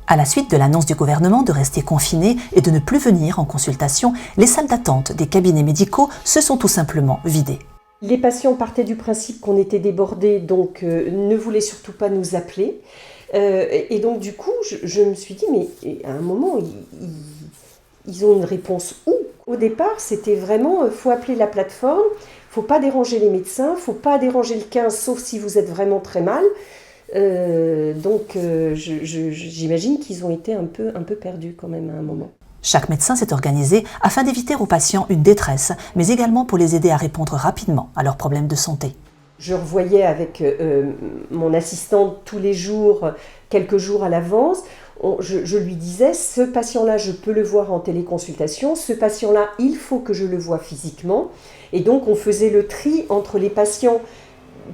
À la suite de l'annonce du gouvernement de rester confinés et de ne plus venir en consultation, les salles d'attente des cabinets médicaux se sont tout simplement vidées. Les patients partaient du principe qu'on était débordés, donc ne voulaient surtout pas nous appeler. Et donc du coup, je me suis dit, mais à un moment, ils ont une réponse où ? Au départ, c'était vraiment, faut appeler la plateforme, faut pas déranger les médecins, faut pas déranger le 15, sauf si vous êtes vraiment très mal. Donc j'imagine qu'ils ont été un peu perdus quand même à un moment. Chaque médecin s'est organisé afin d'éviter aux patients une détresse, mais également pour les aider à répondre rapidement à leurs problèmes de santé. Je revoyais avec mon assistante tous les jours, quelques jours à l'avance. Je lui disais, ce patient-là, je peux le voir en téléconsultation, ce patient-là, il faut que je le voie physiquement. Et donc, on faisait le tri entre les patients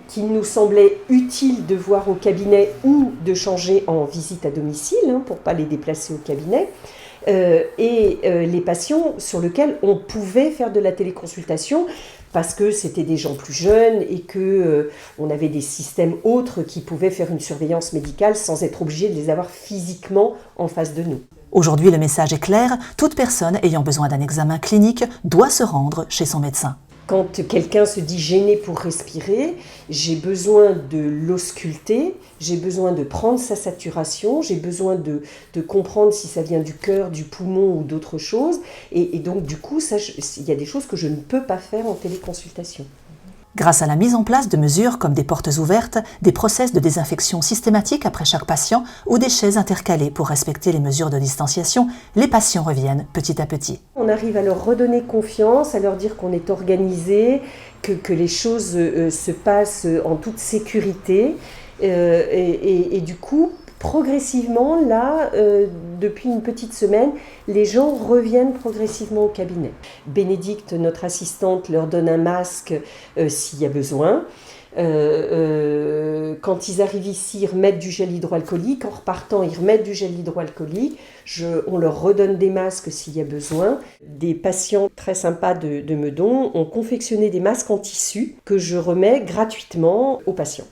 qu'il nous semblait utile de voir au cabinet ou de changer en visite à domicile, pour ne pas les déplacer au cabinet, et les patients sur lesquels on pouvait faire de la téléconsultation parce que c'était des gens plus jeunes et qu'on avait des systèmes autres qui pouvaient faire une surveillance médicale sans être obligés de les avoir physiquement en face de nous. Aujourd'hui, le message est clair, toute personne ayant besoin d'un examen clinique doit se rendre chez son médecin. Quand quelqu'un se dit gêné pour respirer, j'ai besoin de l'ausculter, j'ai besoin de prendre sa saturation, j'ai besoin de comprendre si ça vient du cœur, du poumon ou d'autres choses. Et donc du coup, il y a des choses que je ne peux pas faire en téléconsultation. Grâce à la mise en place de mesures comme des portes ouvertes, des process de désinfection systématiques après chaque patient ou des chaises intercalées pour respecter les mesures de distanciation, les patients reviennent petit à petit. On arrive à leur redonner confiance, à leur dire qu'on est organisé, que les choses se passent en toute sécurité. Et du coup, progressivement, là, depuis une petite semaine, les gens reviennent progressivement au cabinet. Bénédicte, notre assistante, leur donne un masque s'il y a besoin. Quand ils arrivent ici, ils remettent du gel hydroalcoolique. En repartant, ils remettent du gel hydroalcoolique. On leur redonne des masques s'il y a besoin. Des patients très sympas de Meudon ont confectionné des masques en tissu que je remets gratuitement aux patients.